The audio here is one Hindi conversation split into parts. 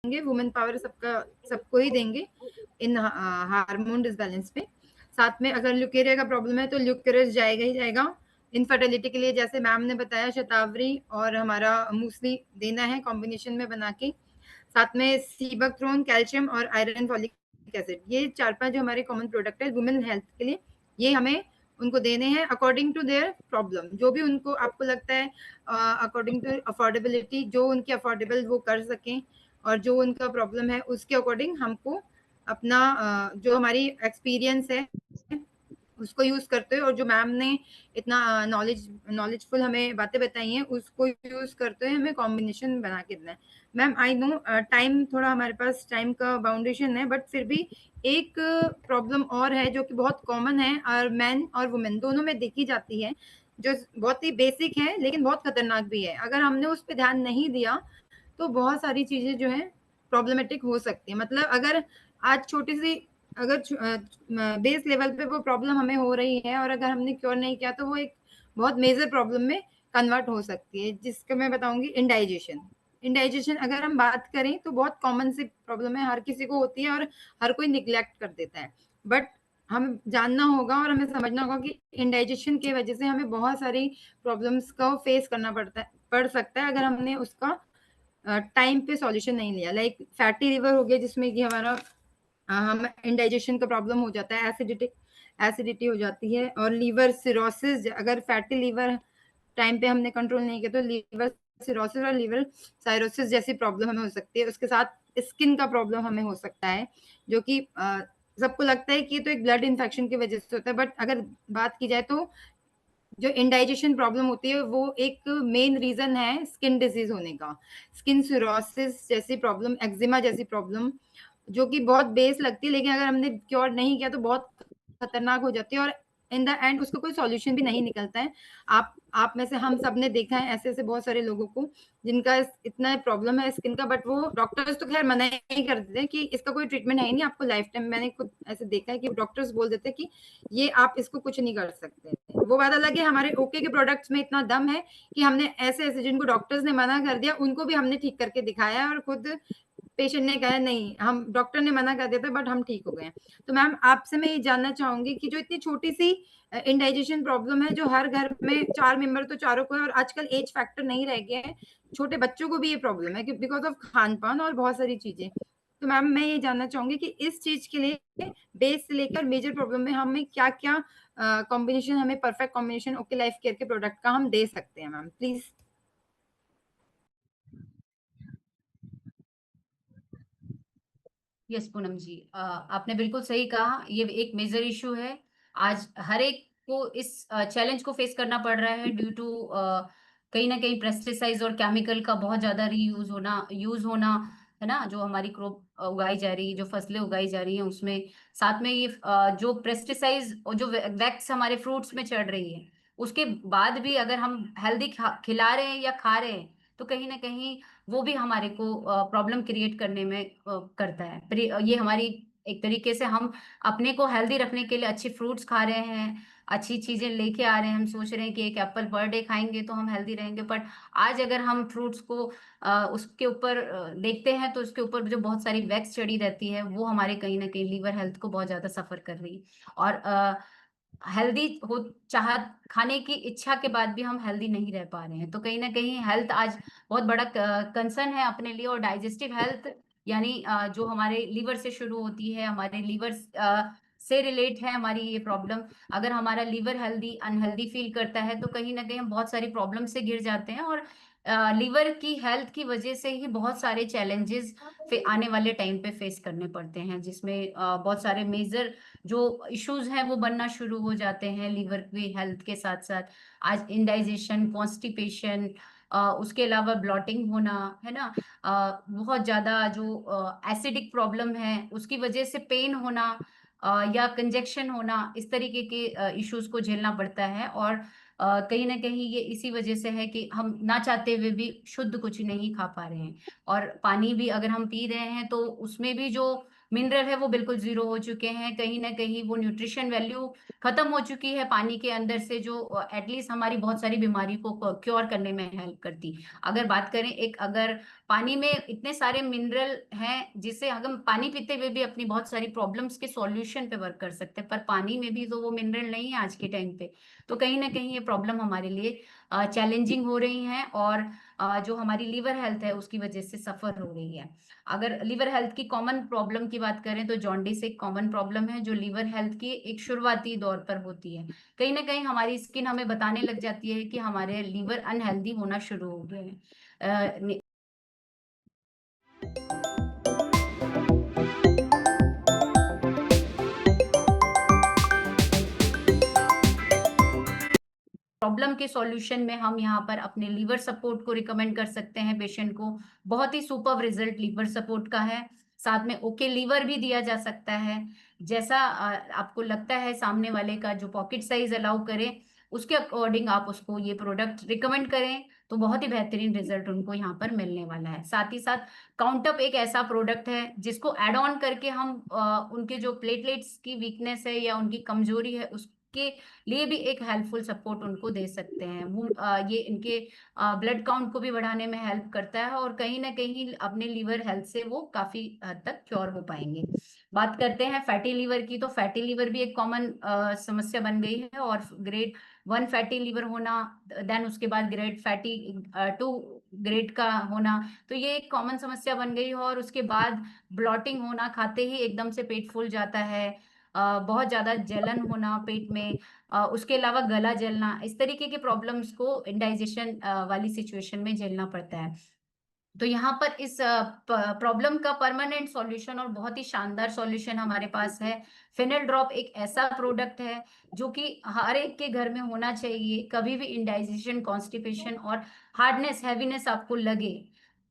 देंगे, वुमेन पावर सबको ही देंगे इन हार्मोन डिसबैलेंस पे। साथ में अगर ल्यूकेरिया का प्रॉब्लम है तो ल्यूकेरियस जाएगा ही जाएगा। इनफर्टिलिटी के लिए जैसे मैम ने बताया शतावरी और हमारा मूसली देना है कॉम्बिनेशन में बना के। साथ में सीबकथ्रोन, कैल्शियम और आयरन, फॉलिक एसिड, ये 4-5 जो हमारे कॉमन प्रोडक्ट है वुमेन हेल्थ के लिए, ये हमें उनको देने हैं अकॉर्डिंग टू देयर प्रॉब्लम। जो भी उनको आपको लगता है अकॉर्डिंग टू अफोर्डेबिलिटी, जो उनकी अफोर्डेबल वो कर सकें और जो उनका प्रॉब्लम है उसके अकॉर्डिंग हमको अपना जो हमारी एक्सपीरियंस है उसको यूज करते हुए और जो मैम ने इतना नॉलेजफुल हमें बातें बताई हैं उसको यूज करते हुए हमें कॉम्बिनेशन बना के देना है। मैम आई नो टाइम थोड़ा हमारे पास टाइम का बाउंडेशन है, बट फिर भी एक प्रॉब्लम और है जो कि बहुत कॉमन है और मैन और वुमेन दोनों में देखी जाती है, जो बहुत ही बेसिक है लेकिन बहुत खतरनाक भी है। अगर हमने उस पर ध्यान नहीं दिया तो बहुत सारी चीजें जो है प्रॉब्लमेटिक हो सकती है। मतलब अगर आज छोटी सी अगर बेस लेवल पे वो प्रॉब्लम हमें हो रही है और अगर हमने क्योर नहीं किया तो वो एक बहुत मेजर प्रॉब्लम में कन्वर्ट हो सकती है, जिसको मैं बताऊंगी इंडाइजेशन। इंडाइजेशन अगर हम बात करें तो बहुत कॉमन सी प्रॉब्लम है, हर किसी को होती है और हर कोई निग्लेक्ट कर देता है। बट हम जानना होगा और हमें समझना होगा कि इंडाइजेशन की वजह से हमें बहुत सारी प्रॉब्लम्स को फेस करना पड़ सकता है अगर हमने उसका टाइम पे सॉल्यूशन नहीं लिया। लाइक फैटी लिवर हो गया जिसमें कि हमारा हम इंडाइजेशन का प्रॉब्लम हो जाता है, एसिडिटी हो जाती है, और लीवर सिरोसिस, अगर फैटी लीवर टाइम पे हमने कंट्रोल नहीं किया तो लीवर सिरोसिस और लीवर साइरोसिस जैसी प्रॉब्लम हमें हो सकती है। उसके साथ स्किन का प्रॉब्लम हमें हो सकता है, जो कि सबको लगता है कि ये तो एक ब्लड इन्फेक्शन की वजह से होता है, बट अगर बात की जाए तो जो इंडाइजेशन प्रॉब्लम होती है वो एक मेन रीजन है स्किन डिजीज होने का। स्किन सिरोसिस जैसी प्रॉब्लम, एक्जिमा जैसी प्रॉब्लम, जो कि बहुत बेस लगती है लेकिन अगर हमने क्योर नहीं किया तो बहुत खतरनाक हो जाती है और इन द एंड उसका कोई सॉल्यूशन भी नहीं निकलता है। आप में से हम सब ने देखा है ऐसे ऐसे बहुत सारे लोगों को जिनका इतना प्रॉब्लम है स्किन का, बट वो डॉक्टर्स तो खैर मना ही कर देते हैं कि इसका कोई ट्रीटमेंट है ही नहीं, आपको लाइफ टाइम। मैंने खुद ऐसे देखा है कि डॉक्टर्स बोल देते हैं कि ये आप इसको कुछ नहीं कर सकते। वो बात अलग है हमारे ओके के प्रोडक्ट्स में इतना दम है कि हमने ऐसे ऐसे जिनको डॉक्टर्स ने मना कर दिया उनको भी हमने ठीक करके दिखाया और खुद पेशेंट ने कहा नहीं, हम डॉक्टर ने मना कर दिया था बट हम ठीक हो गए। तो मैम आपसे मैं ये जानना चाहूंगी कि जो इतनी छोटी सी इंडाइजेशन प्रॉब्लम है जो हर घर में 4 मेंबर तो चारों को है और आजकल एज फैक्टर नहीं रह गया है, छोटे बच्चों को भी ये प्रॉब्लम है बिकॉज ऑफ खान पान और बहुत सारी चीजें। तो मैम मैं ये जानना चाहूंगी कि इस चीज के लिए बेस से लेकर मेजर प्रॉब्लम में हमें क्या क्या कॉम्बिनेशन, हमें perfect combination okay life care के प्रोडक्ट का हम दे सकते हैं। Ma'am please. यस पूनम जी, आपने बिल्कुल सही कहा। ये एक मेजर इशू है। आज हर एक को इस चैलेंज को फेस करना पड़ रहा है ड्यू टू कहीं ना कहीं पेस्टिसाइड्स और केमिकल का बहुत ज्यादा यूज होना, है ना, जो हमारी क्रॉप उगाई जा रही है, जो फसलें उगाई जा रही हैं उसमें। साथ में ये जो पेस्टिसाइड्स और जो वैक्स हमारे फ्रूट्स में चढ़ रही है, उसके बाद भी अगर हम हेल्दी खिला रहे हैं या खा रहे हैं तो कहीं ना कहीं वो भी हमारे को प्रॉब्लम क्रिएट करने में करता है। ये हमारी एक तरीके से हम अपने को हेल्दी रखने के लिए अच्छी फ्रूट्स खा रहे हैं, अच्छी चीजें लेके आ रहे हैं, हम सोच रहे हैं कि एक एप्पल पर डे खाएंगे तो हम हेल्दी रहेंगे। बट आज अगर हम फ्रूट्स को उसके ऊपर देखते हैं तो उसके ऊपर जो बहुत सारी वैक्स चढ़ी रहती है वो हमारे कहीं ना कहीं लीवर हेल्थ को बहुत ज्यादा सफर कर रही है। और हेल्दी हो चाह खाने की इच्छा के बाद भी हम हेल्दी नहीं रह पा रहे हैं, तो कहीं ना कहीं हेल्थ आज बहुत बड़ा कंसर्न है अपने लिए। और डाइजेस्टिव हेल्थ यानी जो हमारे लीवर से शुरू होती है, हमारे लीवर से रिलेट है हमारी ये प्रॉब्लम। अगर हमारा लीवर हेल्दी अनहेल्दी फील करता है तो कहीं ना कहीं हम बहुत सारी प्रॉब्लम से घिर जाते हैं। और लीवर की हेल्थ की वजह से ही बहुत सारे चैलेंजेस आने वाले टाइम पे फेस करने पड़ते हैं, जिसमें बहुत सारे मेजर जो इश्यूज हैं वो बनना शुरू हो जाते हैं लीवर की हेल्थ के साथ साथ। आज इंडाइजेशन, कॉन्स्टिपेशन, उसके अलावा ब्लॉटिंग होना, है ना, बहुत ज्यादा जो एसिडिक प्रॉब्लम है उसकी वजह से पेन होना, या कंजेक्शन होना, इस तरीके के इश्यूज को झेलना पड़ता है। और कहीं ना कहीं ये इसी वजह से है कि हम ना चाहते हुए भी शुद्ध कुछ नहीं खा पा रहे हैं। और पानी भी अगर हम पी रहे हैं तो उसमें भी जो मिनरल है वो बिल्कुल ज़ीरो हो चुके हैं। कहीं न कहीं वो न्यूट्रिशन वैल्यू खत्म हो चुकी है पानी के अंदर से, जो एटलीस्ट हमारी बहुत सारी बीमारी को क्योर करने में हेल्प करती। अगर बात करें, एक अगर पानी में इतने सारे मिनरल हैं, जिससे हम पानी पीते हुए भी अपनी बहुत सारी प्रॉब्लम्स के सॉल्यूशन पे वर्क कर सकते हैं, पर पानी में भी तो वो मिनरल नहीं है आज के टाइम पे। तो कहीं न कहीं ये प्रॉब्लम हमारे लिए चैलेंजिंग हो रही हैं, और जो हमारी लिवर हेल्थ है उसकी वजह से सफ़र हो रही है। अगर लिवर हेल्थ की कॉमन प्रॉब्लम की बात करें, तो जॉन्डिस एक कॉमन प्रॉब्लम है जो लिवर हेल्थ की एक शुरुआती दौर पर होती है। कहीं न कहीं हमारी स्किन हमें बताने लग जाती है कि हमारे लिवर अनहेल्दी होना शुरू हो गए हैं। अ, नि प्रॉब्लम के सॉल्यूशन में हम यहाँ पर अपने लीवर सपोर्ट को रिकमेंड कर सकते हैं पेशेंट को। बहुत ही सुपर्ब रिज़ल्ट लीवर सपोर्ट का है। साथ में ओके लीवर भी दिया जा सकता है। जैसा आपको लगता है सामने वाले का जो पॉकेट साइज़ अलाउ करे, उसके अकॉर्डिंग आप उसको ये प्रोडक्ट रिकमेंड करें, तो बहुत ही बेहतरीन रिज़ल्ट उनको यहाँ पर मिलने वाला है। साथ ही साथ काउंट अप एक ऐसा प्रोडक्ट है जिसको ऐड ऑन करके हम उनके जो प्लेटलेट्स की वीकनेस है या उनकी कमज़ोरी है, उसके लिए भी एक हेल्पफुल सपोर्ट उनको दे सकते हैं। ये इनके ब्लड काउंट को भी बढ़ाने में हेल्प करता है, और कहीं न कहीं अपने लिवर हेल्थ से वो काफ़ी हद तक क्योर हो पाएँगे। बात करते हैं फैटी लिवर की, तो फैटी लिवर भी एक कॉमन समस्या बन गई है, और ग्रेड 1 फैटी लिवर होना, देन उसके बाद ग्रेड फैटी 2 ग्रेड का होना, तो ये एक कॉमन समस्या बन गई है, और उसके बाद ब्लॉटिंग होना, खाते ही एकदम से पेट फूल जाता है। बहुत ज़्यादा जलन होना पेट में, उसके अलावा गला जलना, इस तरीके के प्रॉब्लम्स को इंडाइजेशन वाली सिचुएशन में झेलना पड़ता है। तो यहाँ पर इस प्रॉब्लम का परमानेंट सॉल्यूशन और बहुत ही शानदार सॉल्यूशन हमारे पास है। फिनेल ड्रॉप एक ऐसा प्रोडक्ट है जो कि हर एक के घर में होना चाहिए। कभी भी इंडाइजेशन, कॉन्स्टिपेशन और हार्डनेस, हैवीनेस आपको लगे,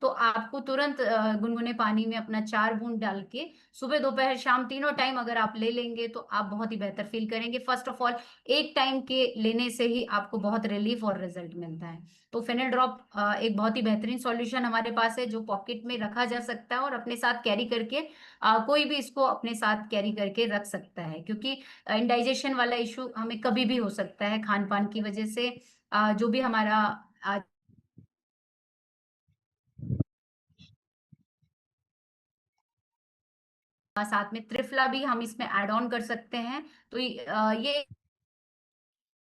तो आपको तुरंत गुनगुने पानी में अपना 4 बूंद डाल के सुबह, दोपहर, शाम तीनों टाइम अगर आप ले लेंगे, तो आप बहुत ही बेहतर फ़ील करेंगे। फ़र्स्ट ऑफ ऑल, एक टाइम के लेने से ही आपको बहुत रिलीफ़ और रिज़ल्ट मिलता है। तो फेनेल ड्रॉप एक बहुत ही बेहतरीन सॉल्यूशन हमारे पास है, जो पॉकेट में रखा जा सकता है और अपने साथ कैरी करके कोई भी इसको अपने साथ कैरी करके रख सकता है, क्योंकि इंडाइजेशन वाला इश्यू हमें कभी भी हो सकता है खान-पान की वजह से। जो भी हमारा साथ में त्रिफला भी हम इसमें ऐड ऑन कर सकते हैं। तो ये एक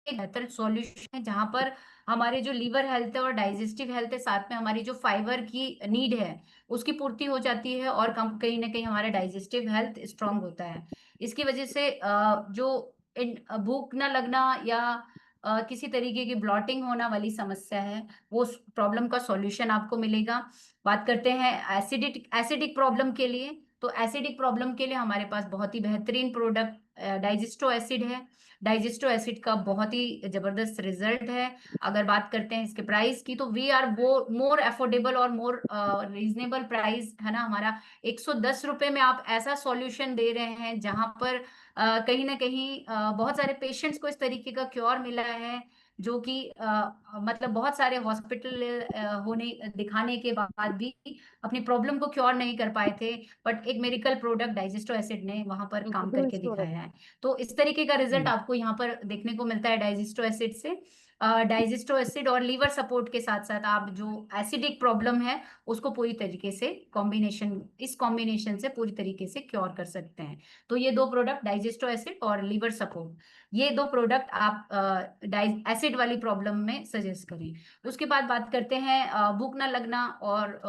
बेहतर सॉल्यूशन है, जहाँ पर हमारे जो लीवर हेल्थ है और डाइजेस्टिव हेल्थ है, साथ में हमारी जो फाइबर की नीड है, उसकी पूर्ति हो जाती है, और कम कहीं न कहीं हमारा डाइजेस्टिव हेल्थ स्ट्रॉन्ग होता है। इसकी वजह से भूख ना लगना या किसी तरीके की ब्लॉटिंग होना वाली समस्या है, वो स प्रॉब्लम का सॉल्यूशन आपको मिलेगा। बात करते हैं एसिडिक प्रॉब्लम के लिए, तो एसिडिक प्रॉब्लम के लिए हमारे पास बहुत ही बेहतरीन प्रोडक्ट डाइजेस्टो एसिड है। डाइजेस्टो एसिड का बहुत ही ज़बरदस्त रिज़ल्ट है। अगर बात करते हैं इसके प्राइस की, तो वी आर मोर अफोर्डेबल और मोर रीज़नेबल प्राइस है ना हमारा। ₹110 में आप ऐसा सॉल्यूशन दे रहे हैं, जहाँ पर कहीं न कहीं बहुत सारे पेशेंट्स को इस तरीके का क्योर मिला है, जो कि मतलब बहुत सारे हॉस्पिटल दिखाने के बाद भी अपनी प्रॉब्लम को क्योर नहीं कर पाए थे, बट एक मिरेकल प्रोडक्ट डाइजेस्टो एसिड ने वहाँ पर काम करके दिखाया है। तो इस तरीके का रिजल्ट हुँ। आपको यहाँ पर देखने को मिलता है डाइजेस्टो एसिड से। डाइजेस्टो एसिड और लीवर सपोर्ट के साथ-साथ आप जो एसिडिक प्रॉब्लम है, उसको पूरी तरीके से इस कॉम्बिनेशन से पूरी तरीके से क्योर कर सकते हैं। तो ये 2 प्रोडक्ट डाइजेस्टो एसिड और लीवर सपोर्ट, ये 2 प्रोडक्ट आप एसिड वाली प्रॉब्लम में सजेस्ट करें। उसके बाद बात करते हैं भूख ना लगना और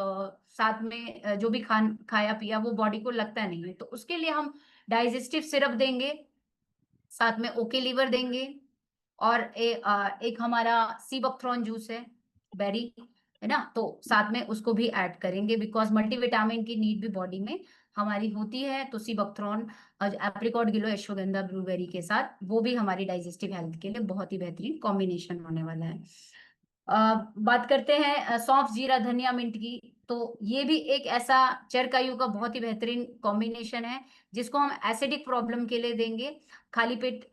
साथ में जो भी खाया-पिया वो बॉडी को लगता नहीं है, तो उसके लिए हम डाइजेस्टिव सिरप देंगे, साथ में ओके लीवर देंगे, और एक हमारा सीबकथ्रॉन जूस है, बेरी, है ना? तो साथ में उसको भी ऐड करेंगे, बिकॉज़ मल्टीविटामिन की नीड भी बॉडी में हमारी होती है, तो सीबकथ्रॉन एप्रिकॉट, गिलो, अश्वगंधा, ब्लूबेरी के साथ वो भी हमारी डाइजेस्टिव हेल्थ के लिए बहुत ही बेहतरीन कॉम्बिनेशन होने वाला है। बात करते हैं सौंफ, जीरा, धनिया, मिंट की, तो ये भी एक ऐसा चरकायु का बहुत ही बेहतरीन कॉम्बिनेशन है, जिसको हम एसिडिक प्रॉब्लम के लिए देंगे। खाली पेट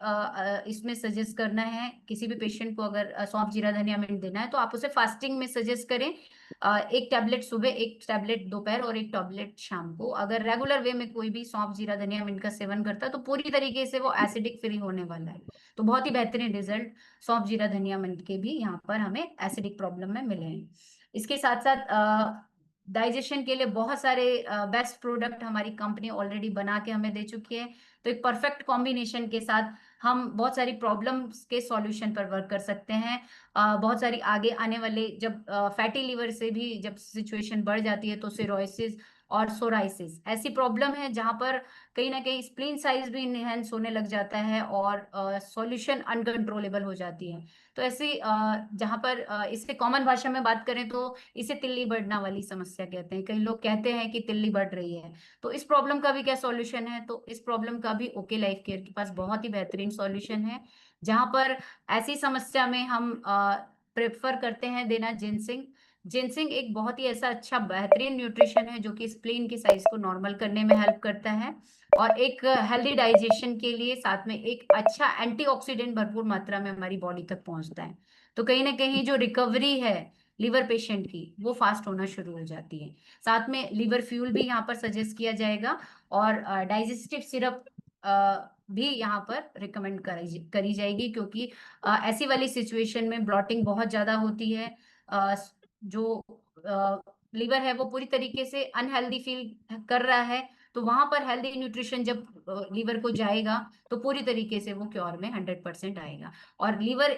इसमें सजेस्ट करना है, किसी भी पेशेंट को अगर सौंफ, जीरा, धनिया, मिंट देना है, तो आप उसे फास्टिंग में सजेस्ट करें। एक टैबलेट सुबह, एक टैबलेट दोपहर और एक टैबलेट शाम को। अगर रेगुलर वे में कोई भी सौंफ, जीरा, धनिया, मिंट का सेवन करता है तो पूरी तरीके से वो एसिडिक फ्री होने वाला है। तो बहुत ही बेहतरीन रिजल्ट सौंफ, जीरा, धनिया, मिंट के भी यहाँ पर हमें एसिडिक प्रॉब्लम में मिले हैं। इसके साथ साथ डाइजेशन के लिए बहुत सारे बेस्ट प्रोडक्ट हमारी कंपनी ऑलरेडी बना के हमें दे चुकी है। तो एक परफेक्ट कॉम्बिनेशन के साथ हम बहुत सारी प्रॉब्लम्स के सॉल्यूशन पर वर्क कर सकते हैं। बहुत सारी आगे आने वाले, जब फैटी लिवर से भी जब सिचुएशन बढ़ जाती है तो सिरोसिस और सोराइसिस ऐसी प्रॉब्लम है जहां पर कहीं ना कहीं स्प्लीन साइज भी इनहेंस होने लग जाता है और सॉल्यूशन अनकंट्रोलेबल हो जाती है। तो ऐसी जहां पर इससे कॉमन भाषा में बात करें तो इसे तिल्ली बढ़ना वाली समस्या कहते हैं। कई लोग कहते हैं कि तिल्ली बढ़ रही है। तो इस प्रॉब्लम का भी क्या सॉल्यूशन है? तो इस प्रॉब्लम का भी ओके लाइफ केयर के पास बहुत ही बेहतरीन सॉल्यूशन है, जहां पर ऐसी समस्या में हम प्रेफर करते हैं देना जिनसिंग। जिनसिंग एक बहुत ही ऐसा अच्छा बेहतरीन न्यूट्रिशन है जो कि स्प्लीन की साइज को नॉर्मल करने में हेल्प करता है और एक हेल्दी डाइजेशन के लिए साथ में एक अच्छा एंटीऑक्सीडेंट भरपूर मात्रा में हमारी बॉडी तक पहुंचता है। तो कहीं ना कहीं जो रिकवरी है लिवर पेशेंट की वो फास्ट होना शुरू हो जाती है। साथ में लिवर फ्यूल भी यहाँ पर सजेस्ट किया जाएगा और डाइजेस्टिव सिरप भी यहाँ पर रिकमेंड करी जाएगी, क्योंकि ऐसी वाली सिचुएशन में ब्लॉटिंग बहुत ज्यादा होती है। जो लिवर है वो पूरी तरीके से अनहेल्दी फील कर रहा है, तो वहां पर हेल्दी न्यूट्रिशन जब लीवर को जाएगा तो पूरी तरीके से वो क्योर में 100% आएगा। और लीवर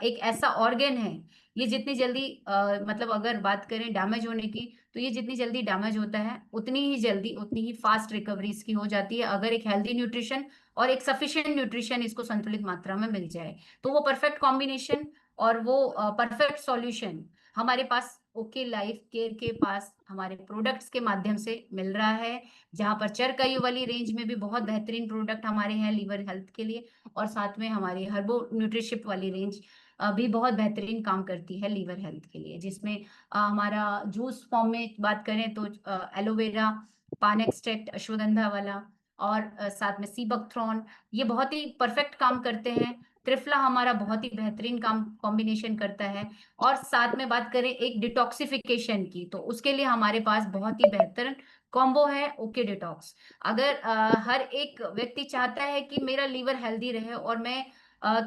एक ऐसा ऑर्गन है, ये जितनी जल्दी मतलब अगर बात करें डैमेज होने की, तो ये जितनी जल्दी डैमेज होता है उतनी ही जल्दी उतनी ही फास्ट रिकवरी इसकी हो जाती है, अगर एक हेल्दी न्यूट्रिशन और एक सफिशिएंट न्यूट्रिशन इसको संतुलित मात्रा में मिल जाए। तो वो परफेक्ट कॉम्बिनेशन और वो परफेक्ट सॉल्यूशन हमारे पास ओके लाइफ केयर के पास हमारे प्रोडक्ट्स के माध्यम से मिल रहा है, जहां पर चरकायु वाली रेंज में भी बहुत बेहतरीन प्रोडक्ट हमारे हैं लीवर हेल्थ के लिए, और साथ में हमारी हर्बो न्यूट्रिशिप वाली रेंज भी बहुत बेहतरीन काम करती है लीवर हेल्थ के लिए, जिसमें हमारा जूस फॉर्म में बात करें तो एलोवेरा, पान एक्सट्रैक्ट अश्वगंधा वाला और साथ में सी बकथ्रॉन, ये बहुत ही परफेक्ट काम करते हैं। त्रिफला हमारा बहुत ही बेहतरीन काम कॉम्बिनेशन करता है। और साथ में बात करें एक डिटॉक्सिफिकेशन की, तो उसके लिए हमारे पास बहुत ही बेहतर कॉम्बो है ओके डिटॉक्स। अगर हर एक व्यक्ति चाहता है कि मेरा लीवर हेल्दी रहे और मैं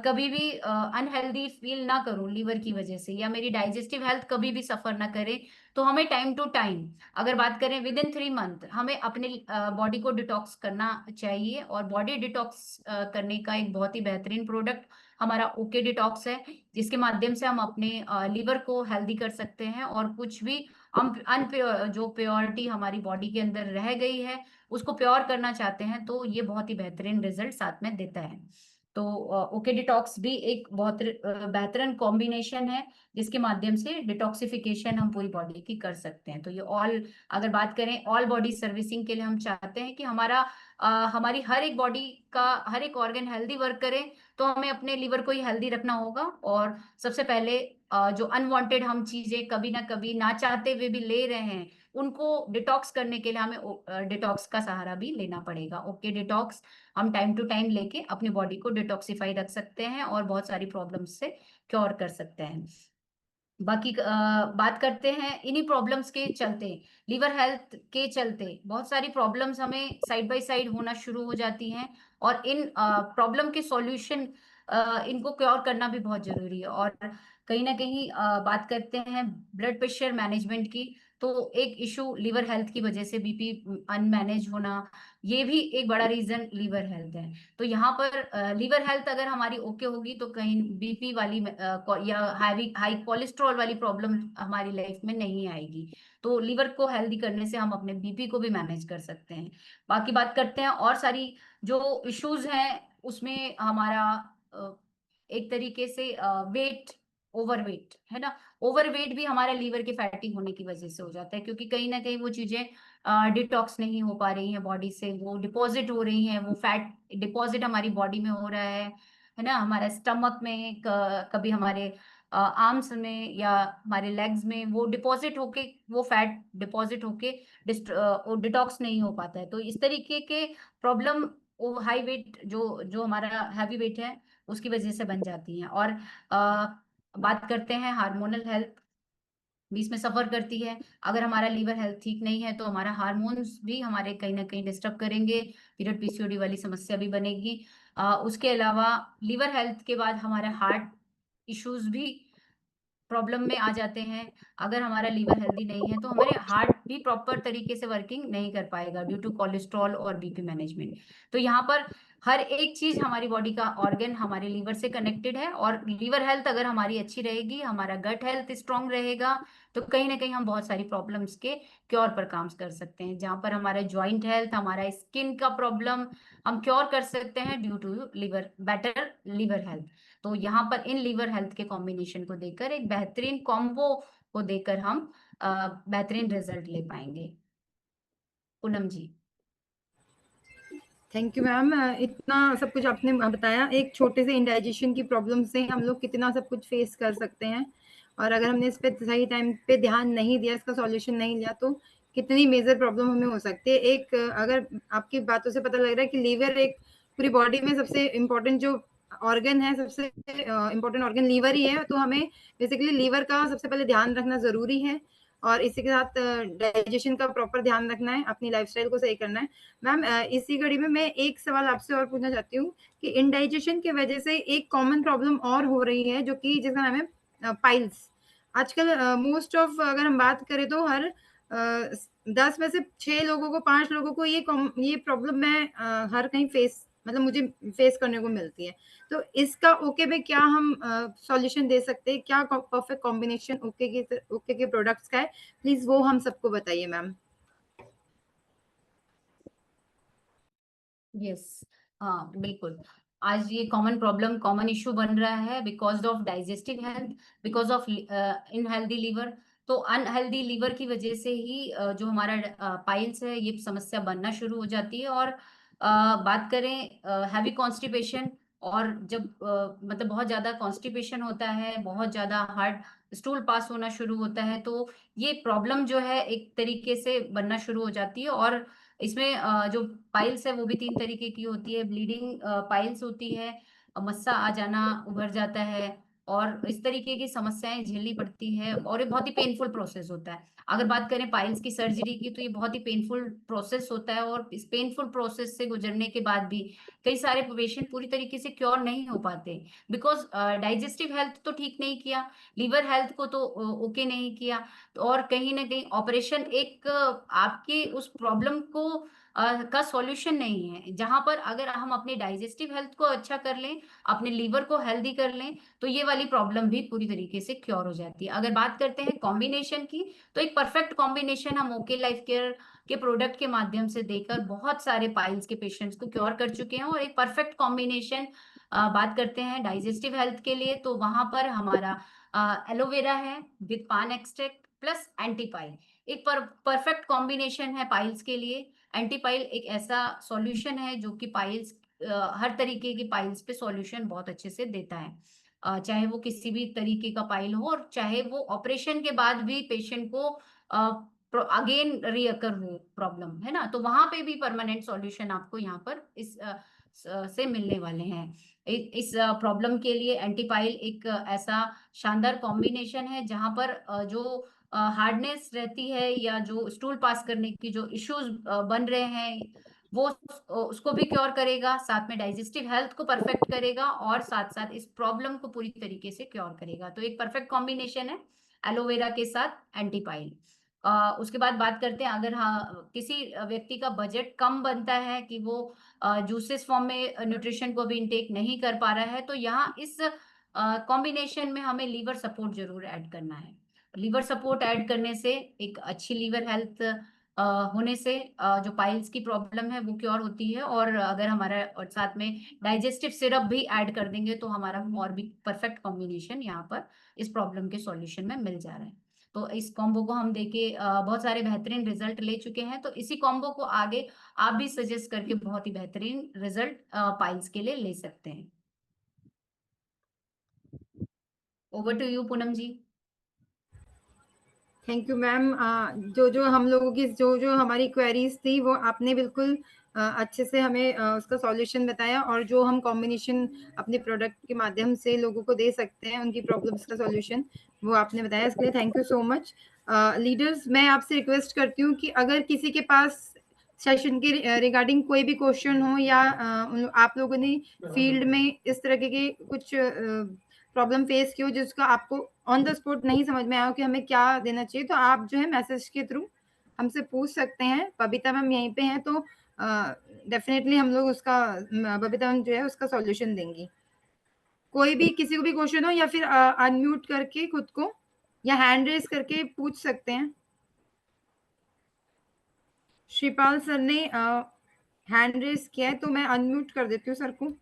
कभी भी अनहेल्दी फील ना करूं लीवर की वजह से, या मेरी डाइजेस्टिव हेल्थ कभी भी सफर ना करे, तो हमें टाइम टू टाइम, अगर बात करें विद इन 3 मंथ, हमें अपने बॉडी को डिटॉक्स करना चाहिए। और बॉडी डिटॉक्स करने का एक बहुत ही बेहतरीन प्रोडक्ट हमारा ओके डिटॉक्स है, जिसके माध्यम से हम अपने लीवर को हेल्दी कर सकते हैं और कुछ भी अनप्योर जो प्योरिटी हमारी बॉडी के अंदर रह गई है उसको प्योर करना चाहते हैं, तो ये बहुत ही बेहतरीन रिजल्ट साथ में देता है। तो ओके डिटॉक्स भी एक बहुत बेहतरीन कॉम्बिनेशन है, जिसके माध्यम से डिटॉक्सिफिकेशन हम पूरी बॉडी की कर सकते हैं। तो ये ऑल, अगर बात करें ऑल बॉडी सर्विसिंग के लिए, हम चाहते हैं कि हमारी हर एक बॉडी का हर एक ऑर्गन हेल्दी वर्क करे, तो हमें अपने लिवर को ही हेल्दी रखना होगा। और सबसे पहले जो अनवांटेड हम चीजें कभी ना कभी ना चाहते हुए भी ले रहे हैं, उनको डिटॉक्स करने के लिए हमें डिटॉक्स का सहारा भी लेना पड़ेगा। ओके डिटॉक्स हम टाइम टू टाइम लेके अपनी बॉडी को डिटॉक्सिफाई रख सकते हैं और बहुत सारी प्रॉब्लम्स से क्योर कर सकते हैं। बाकी बात करते हैं इन्हीं प्रॉब्लम्स के चलते, लीवर हेल्थ के चलते बहुत सारी प्रॉब्लम्स हमें साइड बाय साइड होना शुरू हो जाती हैं, और इन प्रॉब्लम के सॉल्यूशन इनको क्योर करना भी बहुत जरूरी है। और कहीं ना कहीं बात करते हैं ब्लड प्रेशर मैनेजमेंट की, तो एक इशू लीवर हेल्थ की वजह से बीपी अनमैनेज होना, ये भी एक बड़ा रीजन लीवर हेल्थ है। तो यहाँ पर लीवर हेल्थ अगर हमारी ओके होगी तो कहीं बीपी वाली या हाई कोलेस्ट्रॉल वाली प्रॉब्लम हमारी लाइफ में नहीं आएगी। तो लीवर को हेल्दी करने से हम अपने बीपी को भी मैनेज कर सकते हैं। बाकी बात करते हैं और सारी जो इश्यूज हैं, उसमें हमारा एक तरीके से वेट, ओवरवेट है ना। ओवरवेट भी हमारे लीवर के फैटी होने की वजह से हो जाता है, क्योंकि कहीं ना कहीं वो चीजें डिटॉक्स नहीं हो पा रही हैं बॉडी से, वो डिपॉजिट हो रही हैं, वो फैट डिपॉजिट हमारी बॉडी में हो रहा है ना, हमारे स्टमक में, कभी हमारे आर्म्स में या हमारे लेग्स में वो डिपॉजिट होके, वो फैट डिपॉजिट होके डिटॉक्स नहीं हो पाता है। तो इस तरीके के प्रॉब्लम वो हाई वेट, जो जो हमारा हैवी वेट है उसकी वजह से बन जाती हैं। और बात करते हैं हार्मोनल हेल्थ। बीच में सफ़र करती है। अगर हमारा लीवर हेल्थ ठीक नहीं है, तो हमारा हार्मोन्स भी हमारे कहीं न कहीं डिस्टर्ब करेंगे, पीरियड पीसीओडी वाली समस्या भी बनेगी। उसके अलावा लीवर हेल्थ के बाद हमारे हार्ट इश्यूज़ भी प्रॉब्लम में आ जाते हैं। अगर हमारा लीवर हेल्दी नहीं है, तो हमारे हार्ट भी प्रॉपर तरीके से वर्किंग नहीं कर पाएगा ड्यू टू कोलेस्ट्रॉल और बीपी मैनेजमेंट। तो यहाँ पर हर एक चीज़ हमारी बॉडी का ऑर्गन हमारे लीवर से कनेक्टेड है और लीवर हेल्थ अगर हमारी अच्छी रहेगी, हमारा गट हेल्थ स्ट्रॉन्ग रहेगा, तो कहीं न कहीं हम बहुत सारी प्रॉब्लम्स के क्योर पर काम कर सकते हैं। जहाँ पर हमारा जॉइंट हेल्थ, हमारा स्किन का प्रॉब्लम हम क्योर कर सकते हैं due to better liver health. तो यहाँ पर इन लीवर हेल्थ के कॉम्बिनेशन को देखकर एक बेहतरीन कॉम्बो को देकर हम बेहतरीन रिजल्ट ले पाएँगे। Poonam ji. Thank you ma'am. इतना सब कुछ आपने बताया, एक छोटे से इंडाइजेशन की प्रॉब्लम से हम लोग कितना सब कुछ फेस कर सकते हैं, और अगर हमने इस पे सही टाइम पे ध्यान नहीं दिया, इसका सॉल्यूशन नहीं लिया, तो कितनी मेजर प्रॉब्लम हमें हो सकती है। एक अगर आपकी बातों से पता लग रहा है कि लीवर एक पूरी बॉडी में सबसे इम्पोर्टेंट जो ऑर्गन है, सबसे इम्पोर्टेंट ऑर्गन लीवर ही है, तो हमें बेसिकली लीवर का सबसे पहले ध्यान रखना ज़रूरी है, और इसी के साथ डाइजेशन का प्रॉपर ध्यान रखना है, अपनी लाइफस्टाइल को सही करना है। मैम इसी कड़ी में मैं एक सवाल आपसे और पूछना चाहती हूँ कि इंडाइजेशन की वजह से एक कॉमन प्रॉब्लम और हो रही है, जो कि जिसका नाम है पाइल्स। आजकल मोस्ट ऑफ अगर हम बात करें तो हर 10 में से 6 लोगों को, 5 लोगों को ये प्रॉब्लम मैं हर कहीं मतलब मुझे फेस करने को मिलती है। तो इसका ओके में क्या हम सॉल्यूशन दे सकते हैं? क्या परफेक्ट कॉम्बिनेशन ओके के प्रोडक्ट्स का है? प्लीज वो हम सबको बताइए मैम। यस। हाँ, बिल्कुल। आज ये कॉमन प्रॉब्लम, कॉमन इश्यू बन रहा है because of digestive health, because of unhealthy liver. तो अनहेल्दी लीवर की वजह से ही जो हमारा पाइल्स है, ये समस्या बनना शुरू हो जाती है और बात करें हेवी कॉन्स्टिपेशन और जब मतलब बहुत ज़्यादा कॉन्स्टिपेशन होता है, बहुत ज़्यादा हार्ड स्टूल पास होना शुरू होता है, तो ये प्रॉब्लम जो है एक तरीके से बनना शुरू हो जाती है और इसमें जो पाइल्स है वो भी 3 तरीके की होती है, ब्लीडिंग पाइल्स होती है, मस्सा आ जाना, उभर जाता है और इस तरीके की समस्याएँ झेलनी पड़ती है और ये बहुत ही पेनफुल प्रोसेस होता है। अगर बात करें पाइल्स की सर्जरी की तो ये बहुत ही पेनफुल प्रोसेस होता है और इस पेनफुल प्रोसेस से गुजरने के बाद भी कई सारे पेशेंट पूरी तरीके से क्योर नहीं हो पाते बिकॉज़ डाइजेस्टिव हेल्थ तो ठीक नहीं किया, लीवर हेल्थ को तो ओके नहीं किया तो और कहीं न कहीं ऑपरेशन एक आपकी उस प्रॉब्लम को का सॉल्यूशन नहीं है। जहाँ पर अगर हम अपनी डाइजेस्टिव हेल्थ को अच्छा कर लें, अपने लीवर को हेल्दी कर लें, तो ये वाली प्रॉब्लम भी पूरी तरीके से क्योर हो जाती है। अगर बात करते हैं कॉम्बिनेशन की, तो एक परफेक्ट कॉम्बिनेशन हम ओके लाइफ केयर के प्रोडक्ट के माध्यम से देकर बहुत सारे पाइल्स के पेशेंट्स को क्योर कर चुके हैं और एक परफेक्ट कॉम्बिनेशन बात करते हैं डाइजेस्टिव हेल्थ के लिए, तो वहाँ पर हमारा एलोवेरा है विद पान एक्सट्रैक्ट प्लस एंटीपाइल। एक परफेक्ट कॉम्बिनेशन है पाइल्स के लिए। एंटीपाइल एक ऐसा सॉल्यूशन है जो कि पाइल्स हर तरीके की पाइल्स पे सॉल्यूशन बहुत अच्छे से देता है। चाहे वो किसी भी तरीके का पाइल हो और चाहे वो ऑपरेशन के बाद भी पेशेंट को अगेन रीअकर हो प्रॉब्लम, है ना? तो वहाँ पे भी परमानेंट सॉल्यूशन आपको यहाँ पर इस से मिलने वाले हैं। इस प्रॉब्लम के लिए एंटीपाइल एक ऐसा शानदार कॉम्बिनेशन है जहाँ पर जो हार्डनेस रहती है या जो स्टूल पास करने की जो इश्यूज बन रहे हैं वो उसको भी क्योर करेगा, साथ में डाइजेस्टिव हेल्थ को परफेक्ट करेगा और साथ-साथ इस प्रॉब्लम को पूरी तरीके से क्योर करेगा। तो एक परफेक्ट कॉम्बिनेशन है एलोवेरा के साथ एंटीपाइल। उसके बाद बात करते हैं अगर किसी व्यक्ति का बजट कम बनता है कि वो जूसेस फॉर्म में न्यूट्रिशन को भी इनटेक नहीं कर पा रहा है, तो यहाँ इस कॉम्बिनेशन में हमें लीवर सपोर्ट ज़रूर ऐड करना है। लीवर सपोर्ट ऐड करने से एक अच्छी लीवर हेल्थ होने से जो पाइल्स की प्रॉब्लम है वो क्योर होती है और अगर हमारा और साथ में डाइजेस्टिव सिरप भी ऐड कर देंगे तो हमारा और भी परफेक्ट कॉम्बिनेशन यहाँ पर इस प्रॉब्लम के सॉल्यूशन में मिल जा रहा है। तो इस कॉम्बो को हम देके बहुत सारे बेहतरीन रिजल्ट ले चुके हैं, तो इसी कॉम्बो को आगे आप भी सजेस्ट करके बहुत ही बेहतरीन रिजल्ट पाइल्स के लिए ले सकते हैं। Over to you Poonam ji. Thank you ma'am. जो हम लोगों की जो हमारी क्वेरीज थी वो आपने बिल्कुल अच्छे से हमें उसका सॉल्यूशन बताया, और जो हम कॉम्बिनेशन अपने प्रोडक्ट के माध्यम से लोगों को दे सकते हैं उनकी प्रॉब्लम्स का सॉल्यूशन, वो आपने बताया, इसके लिए thank you so much. Leaders, मैं आपसे रिक्वेस्ट करती हूँ कि अगर किसी के पास सेशन के रिगार्डिंग कोई भी क्वेश्चन हो या आप लोगों ने फील्ड में इस तरह के कुछ प्रॉब्लम फेस की हो जिसका आपको ऑन द स्पॉट नहीं समझ में आया हो कि हमें क्या देना चाहिए, तो आप जो है मैसेज के थ्रू हमसे पूछ सकते हैं। बबीता मैम यहीं पे हैं, तो डेफिनेटली हम लोग उसका, बबीता मैम जो है उसका सॉल्यूशन देंगी। कोई भी किसी को भी क्वेश्चन हो या फिर अनम्यूट करके खुद को या हैंड रेज करके पूछ सकते हैं। श्रीपाल सर ने हैंड रेज किया है, तो मैं अनम्यूट कर देती हूँ सर को।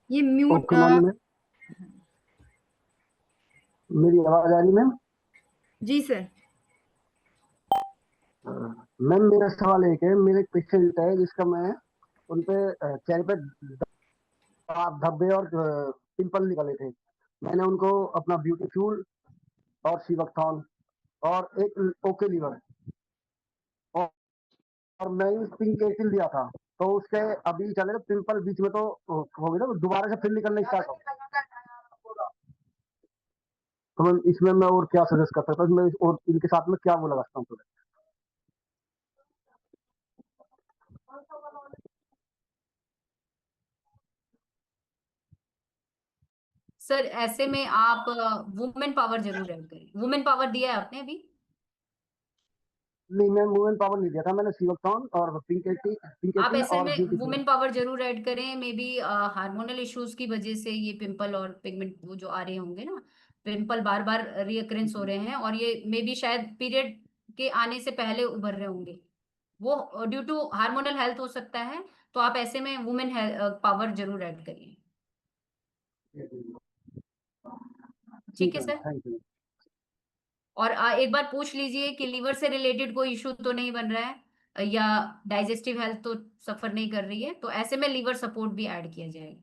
ये म्यूट। ओके मॉर्निंग मैम, मेरी आवाज आ रही मैम? जी सर। मैम मेरा सवाल एक है, मेरे एक पेशेंट है जिसका मैं उनपे चेहरे पे धब्बे और पिंपल निकले थे। मैंने उनको अपना ब्यूटी फ्यूल और सीवकथॉन और एक ओके लीवर और, और मैं पिंक एसिड दिया था, तो उसके अभी चले पिंपल बीच में तो हो गए ना, दोबारा से फिर निकलने स्टार्ट हो। तो मैम इसमें मैं और क्या सजेस्ट कर सकता हूँ, मैं और इनके साथ में क्या वो लगा सकता हूँ? सर ऐसे में आप वुमेन पावर जरूर ऐड करें। वुमेन पावर दिया है आपने अभी? नहीं मैम, वुमेन पावर नहीं दिया था मैंने, सीवकथॉन और पिंक आप एसिड ऐसे और में ब्यूटी वुमेन पावर जरूर ऐड करें। मे बी हार्मोनल इश्यूज की वजह से ये पिंपल और पिगमेंट वो जो आ रहे होंगे ना, पिंपल बार बार रीअकरेंस हो रहे हैं, और ये मे बी शायद पीरियड के आने से पहले उभर रहे होंगे, वो ड्यू टू हार्मोनल हेल्थ हो सकता है। तो आप ऐसे में वुमेन पावर जरूर ऐड करिए। ठीक ठीक है है, सर। Thank you. और एक बार पूछ लीजिए कि लीवर से रिलेटेड कोई इशू तो नहीं बन रहा है, या डाइजेस्टिव हेल्थ तो सफर नहीं कर रही है, तो ऐसे में लीवर सपोर्ट भी ऐड किया जाएगा।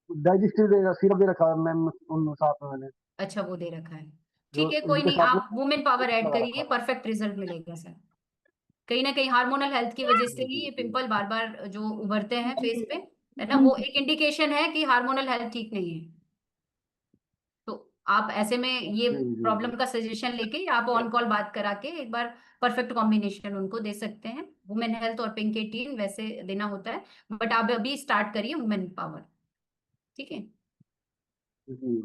डाइजेस्टिव सिरप भी रखा है मैम उन साथ में मैंने, अच्छा, वो दे रखा है। जो ठीक है, कोई इनके नहीं, साथ में आप वुमेन पावर ऐड लगा रखा करिए, है। परफेक्ट रिजल्ट मिलेगा सर। कहीं ना कहीं हार्मोनल हेल्थ की वजह से जी ही ये जी पिंपल बार बार जो उभरते हैं फेस पे, है ना, वो एक इंडिकेशन है कि हार्मोनल हेल्थ ठीक नहीं है। तो आप ऐसे में ये जी जी जी। प्रॉब्लम का सजेशन लेके आप ऑन कॉल बात करा के एक बार परफेक्ट कॉम्बिनेशन उनको दे सकते हैं। वुमेन हेल्थ और पिंक 18 वैसे देना होता है, बट आप अभी स्टार्ट करिए वुमेन पावर। ठीक है। जी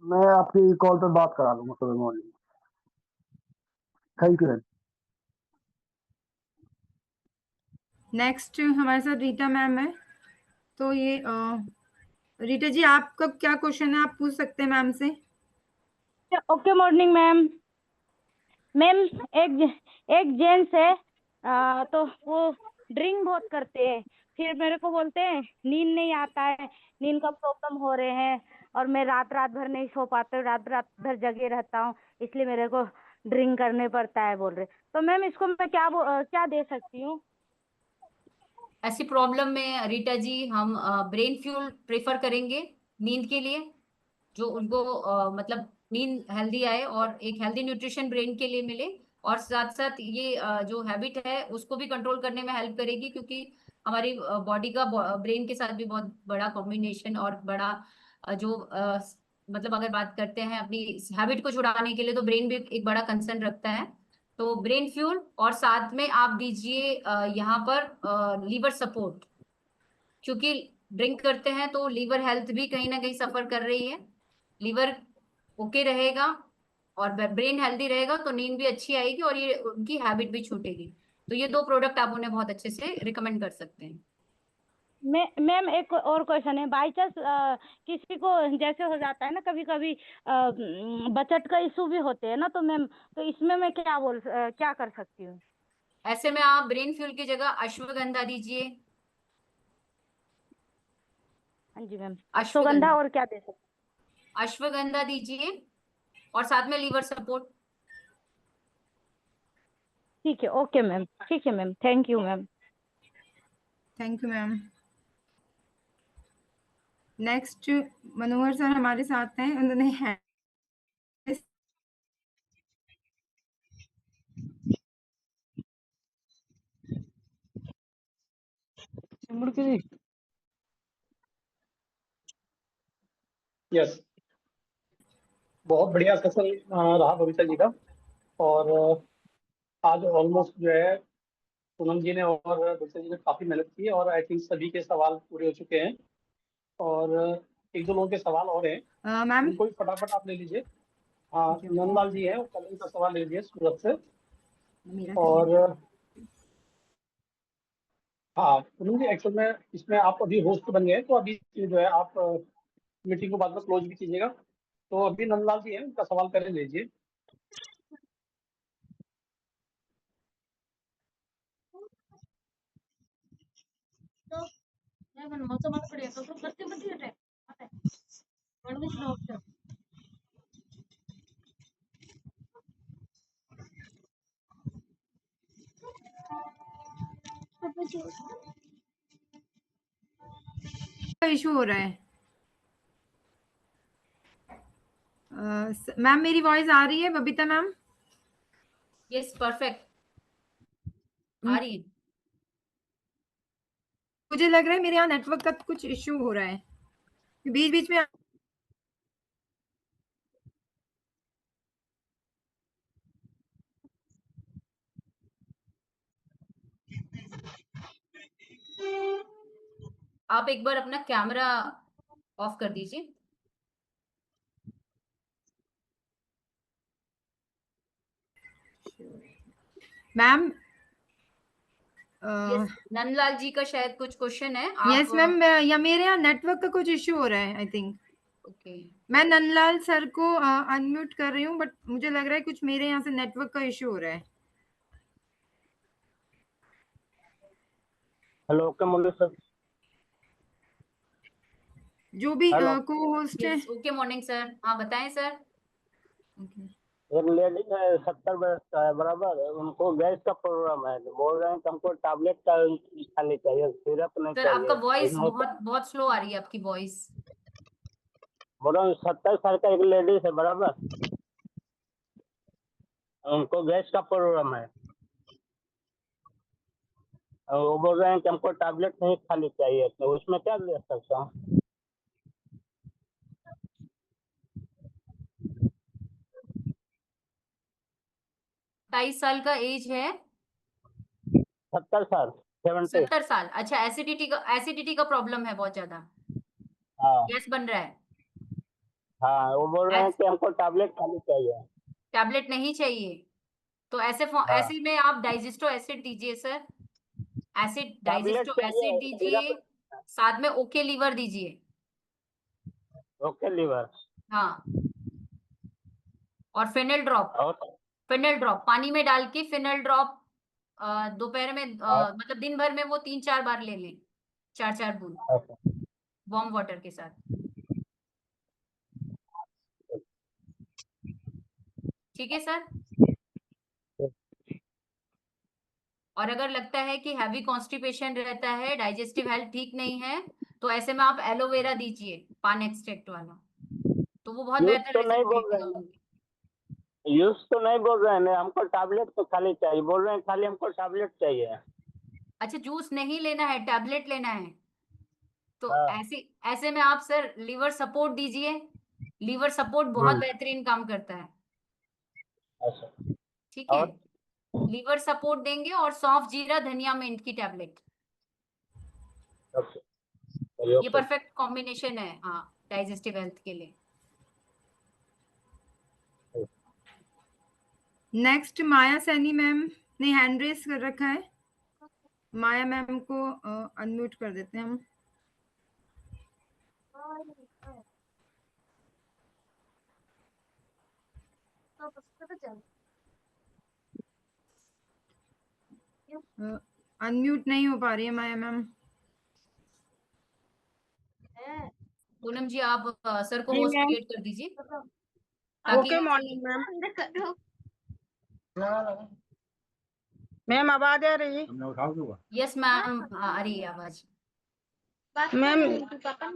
मैं आपकी कॉल पर बात करा लूंगा सुबह मॉर्निंग। Thank you. नेक्स्ट हमारे साथ रीटा मैम है, तो ये रीटा जी आपका क्या क्वेश्चन है, आप पूछ सकते हैं मैम से। Okay morning ma'am. मैम एक एक जेंट्स है, तो वो ड्रिंक बहुत करते हैं, फिर मेरे को बोलते हैं नींद नहीं आता है, नींद का प्रॉब्लम हो रहे हैं, और मैं रात रात भर नहीं सो पाती हूँ, रात रात भर जगे रहता हूँ, इसलिए मेरे को ड्रिंक करने पड़ता है बोल रहे। तो मैम इसको मैं क्या दे सकती हूँ? ऐसी प्रॉब्लम में रीटा जी हम ब्रेन फ्यूल प्रेफर करेंगे नींद के लिए, जो उनको मतलब नींद हेल्दी आए और एक हेल्दी न्यूट्रिशन ब्रेन के लिए मिले, और साथ साथ ये जो हैबिट है उसको भी कंट्रोल करने में हेल्प करेगी, क्योंकि हमारी बॉडी का ब्रेन के साथ भी बहुत बड़ा कॉम्बिनेशन और बड़ा जो मतलब अगर बात करते हैं अपनी हैबिट को छुड़ाने के लिए, तो ब्रेन भी एक बड़ा कंसर्न रखता है। तो ब्रेन फ्यूल और साथ में आप दीजिए यहाँ पर लीवर सपोर्ट, क्योंकि ड्रिंक करते हैं तो लीवर हेल्थ भी कहीं ना कहीं सफर कर रही है। लीवर ओके रहेगा और ब्रेन हेल्दी रहेगा तो नींद भी अच्छी आएगी और ये उनकी हैबिट भी छूटेगी। तो ये दो प्रोडक्ट आप उन्हें बहुत अच्छे से रिकमेंड कर सकते हैं। मैम एक और क्वेश्चन है, बाई चांस किसी को जैसे हो जाता है ना कभी कभी बजट का इशू भी होते हैं ना, तो मैम तो इसमें मैं क्या कर सकती हूँ? ऐसे में आप ब्रेन फ्यूल की जगह अश्वगंधा दीजिए। हाँ जी मैम, अश्वगंधा, अश्वगंधा, और क्या दे सकते? अश्वगंधा दीजिए और साथ में लीवर सपोर्ट। ठीक है, ओके मैम, ठीक है ma'am, thank you ma'am. Thank you ma'am. Next Manohar sir हमारे साथ हैं, उन्होंने यस, बहुत बढ़िया सेशन रहा बबीता जी का। और आज ऑलमोस्ट जो है पूनम जी ने और बबीता जी ने काफी मेहनत की है, और आई थिंक सभी के सवाल पूरे हो चुके हैं। और एक दो लोगों के सवाल और हैं, मैम उनको भी फटाफट आप ले लीजिए। हाँ, नंदलाल जी है, वो कल का सवाल ले लीजिए सूरत से। और हाँ पूनम जी, एक्चुअल में इसमें आप अभी होस्ट बन गए, तो अभी जो है आप मीटिंग को बाद में क्लोज भी कीजिएगा। तो अभी नंदलाल जी हैं, उनका सवाल पहले लीजिए। इशू हो रहा है। मैम मेरी वॉइस आ रही है बबीता मैम? यस, परफेक्ट आ रही है। मुझे लग रहा है मेरे यहाँ नेटवर्क का कुछ इशू हो रहा है, बीच बीच में। आप एक बार अपना कैमरा ऑफ कर दीजिए। मैम यस, नंदलाल जी का शायद कुछ क्वेश्चन है। यस मैम, या मेरे यहाँ नेटवर्क का कुछ इशू हो रहा है आई थिंक। ओके, मैं नंदलाल सर को अनम्यूट कर रही हूँ, बट मुझे लग रहा है कुछ मेरे यहाँ से नेटवर्क का इशू हो रहा है। हेलो, ओके मुरली सर। जो भी हेलो। को होस्ट है। Yes, okay morning sir. हाँ बताएं सर। एक लेडीज है 70 वर्ष का है, बराबर, उनको गैस का प्रॉब्लम है, तो बोल रहे हैं कि हमको टैबलेट का खाली चाहिए, सिरप नहीं सर चाहिए। आपका वॉइस इसमें बहुत स्लो आ रही है, आपकी वॉइस। बोल रहा हूँ 70 साल का एक लेडीज है, बराबर, उनको गैस का प्रॉब्लम है, और वो बोल रहे हैं कि हमको टैबलेट नहीं खाली चाहिए, तो उसमें क्या ले सकता हूँ? 22 साल का एज है। 70 साल, 70। 70 साल, अच्छा। एसिडिटी का प्रॉब्लम है बहुत ज्यादा, हाँ गैस बन रहा है। हाँ, वो बोल रहे हैं कि हमको टैबलेट खाली चाहिए। टैबलेट नहीं चाहिए, तो हाँ, ऐसे में आप डाइजेस्टो एसिड दीजिए सर। टैबलेट डाइजेस्टो एसिड चाहिए, दीजिए, सिरप। साथ में ओके लीवर दीजिए। Okay liver. हाँ, और फिनल ड्रॉप। और फिनल ड्रॉप पानी में डाल के, फिनल ड्रॉप दोपहर में, और मतलब दिन भर में वो 3-4 बार ले लें, 4-4 बूंद अच्छा, वार्म वाटर के साथ। ठीक है सर। और अगर लगता है कि हैवी कॉन्स्टिपेशन रहता है, डाइजेस्टिव हेल्थ ठीक नहीं है, तो ऐसे में आप एलोवेरा दीजिए, पान एक्सट्रैक्ट वाला, तो वो बहुत यूज बेहतर तो नहीं रिजल्ट बोल रहे देगा। हैं, यूज तो नहीं बोल रहे हैं, हमको टैबलेट तो खाली चाहिए, बोल रहे हैं खाली हमको टैबलेट चाहिए। अच्छा, जूस नहीं लेना है, टैबलेट लेना है, तो हाँ। ऐसे में आप सर लीवर सपोर्ट दीजिए। लीवर सपोर्ट बहुत बेहतरीन काम करता है। अच्छा। ठीक है, और लीवर सपोर्ट देंगे, और सौंफ जीरा धनिया मिंट की टैबलेट, अच्छा, चलिए, ये ओके। परफेक्ट कॉम्बिनेशन है। हाँ, डाइजेस्टिव हेल्थ के लिए। नेक्स्ट माया सैनी मैम ने हैंड रेस कर रखा है, माया मैम को अनम्यूट कर देते हैं हम। अनम्यूट नहीं हो पा रही है माया मैम। पूनम जी, आप सर को जी होस्ट मैम। क्रिएट कर दीजिए, ओके ताकि मॉर्निंग मैम। मैम आवाज आ रही है? यस मैम, आ रही है आवाज। मैम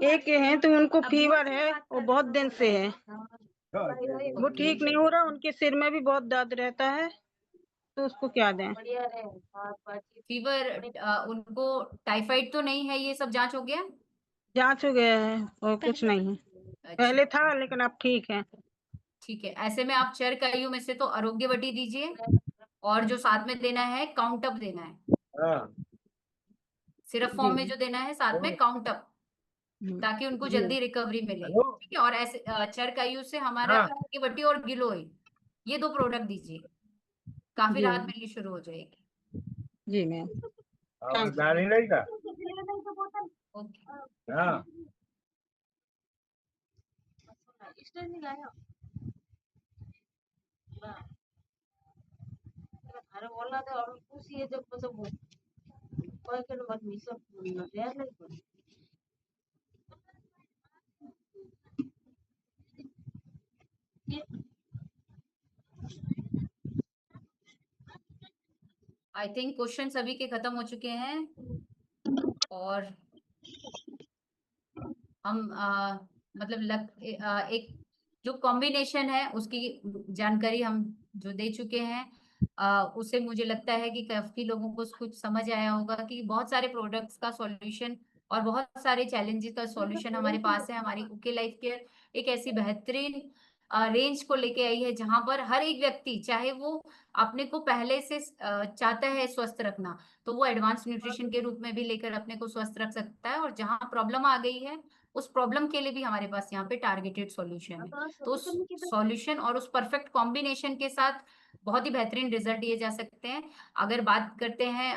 एक है तो उनको फीवर है और बहुत दिन से है, वो ठीक नहीं हो रहा, उनके सिर में भी बहुत दर्द रहता है, तो उसको क्या दें? फीवर उनको टाइफाइड तो नहीं है, ये सब जांच हो गया? जांच हो गया है और कुछ नहीं है, अच्छा, पहले था लेकिन अब ठीक है। ठीक है। ऐसे में आप चरकायु में से तो आरोग्यवटी दीजिए, और जो साथ में देना है काउंट अप देना है, सिरप फॉर्म में जो देना है साथ में काउंट अप, ताकि उनको जल्दी रिकवरी मिले। ठीक है, और ऐसे चरकायु से हमारा आरोग्यवटी और गिलोय, ये 2 प्रोडक्ट दीजिए, काफी जी राहत मिलनी शुरू हो जाएगी। जी ma'am. Okay. I think question सभी के खत्म हो चुके हैं, और हम मतलब एक जो कॉम्बिनेशन है उसकी जानकारी हम जो दे चुके हैं, उससे मुझे लगता है कि काफी लोगों को कुछ समझ आया होगा कि बहुत सारे प्रोडक्ट्स का सॉल्यूशन और बहुत सारे चैलेंजेस का सॉल्यूशन हमारे पास है। हमारी ओके लाइफ केयर एक ऐसी बेहतरीन रेंज को लेके आई है, जहां पर हर एक व्यक्ति, चाहे वो अपने को पहले से चाहता है स्वस्थ रखना, तो वो एडवांस न्यूट्रिशन के रूप में भी लेकर अपने को स्वस्थ रख सकता है, और जहां प्रॉब्लम आ गई है उस प्रॉब्लम के लिए भी हमारे पास यहाँ पे टारगेटेड सॉल्यूशन है। तो उस सॉल्यूशन और उस परफेक्ट कॉम्बिनेशन के साथ बहुत ही बेहतरीन रिजल्ट दिए जा सकते हैं। अगर बात करते हैं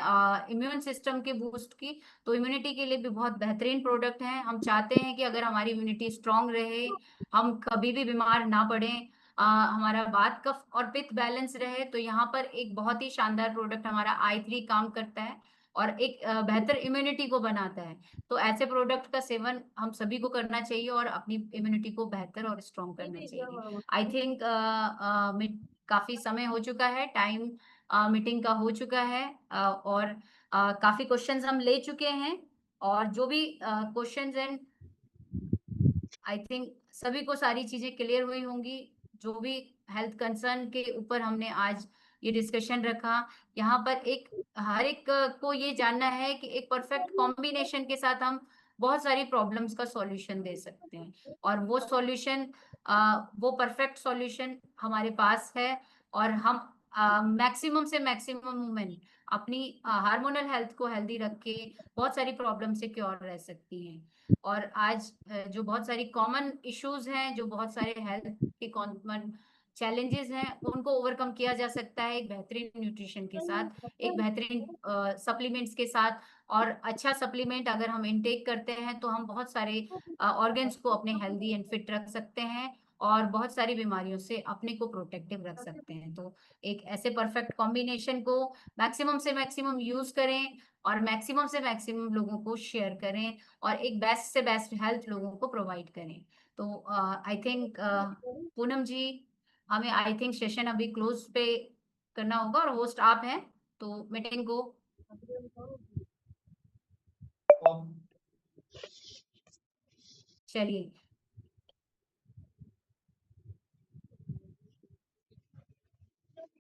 इम्यून सिस्टम के बूस्ट की, तो इम्यूनिटी के लिए भी बहुत बेहतरीन प्रोडक्ट है। हम चाहते हैं कि अगर हमारी इम्यूनिटी स्ट्रांग रहे, हम कभी भी बीमार ना पड़े, हमारा वात कफ और पित्त बैलेंस रहे, तो यहाँ पर एक बहुत ही शानदार प्रोडक्ट हमारा i3 काम करता है और एक बेहतर इम्यूनिटी को बनाता है। तो ऐसे प्रोडक्ट का सेवन हम सभी को करना चाहिए और अपनी इम्यूनिटी को बेहतर और स्ट्रॉन्ग करना चाहिए। आई थिंक काफी समय हो चुका है, टाइम मीटिंग का हो चुका है, और काफी क्वेश्चंस हम ले चुके हैं, और जो भी क्वेश्चंस हैं, आई थिंक सभी को सारी चीजें क्लियर हुई होंगी। जो भी हेल्थ कंसर्न के ऊपर हमने आज ये डिस्कशन रखा, यहाँ पर एक हर एक को ये जानना है कि एक परफेक्ट कॉम्बिनेशन के साथ हम बहुत सारी प्रॉब्लम्स का सॉल्यूशन दे सकते हैं, और वो सॉल्यूशन वो परफेक्ट सॉल्यूशन हमारे पास है, और हम मैक्सिमम से मैक्सिमम वुमेन अपनी हार्मोनल हेल्थ को हेल्दी रख के बहुत सारी प्रॉब्लम से क्योर रह सकती हैं। और आज जो बहुत सारी कॉमन इश्यूज हैं, जो बहुत सारे हेल्थ के कॉमन चैलेंजेस हैं, उनको ओवरकम किया जा सकता है एक बेहतरीन न्यूट्रिशन के साथ, एक बेहतरीन सप्लीमेंट्स के साथ। और अच्छा सप्लीमेंट अगर हम इनटेक करते हैं, तो हम बहुत सारे ऑर्गन्स को अपने हेल्दी एंड फिट रख सकते हैं, और बहुत सारी बीमारियों से अपने को प्रोटेक्टिव रख सकते हैं। तो एक ऐसे परफेक्ट कॉम्बिनेशन को मैक्सिमम से मैक्सिमम यूज करें, और मैक्सिमम से मैक्सिमम लोगों को शेयर करें, और एक बेस्ट से बेस्ट हेल्थ लोगों को प्रोवाइड करें। तो आई थिंक पूनम जी, हमें आई थिंक सेशन अभी क्लोज पे करना होगा, और होस्ट आप हैं, तो मीटिंग को चलिए।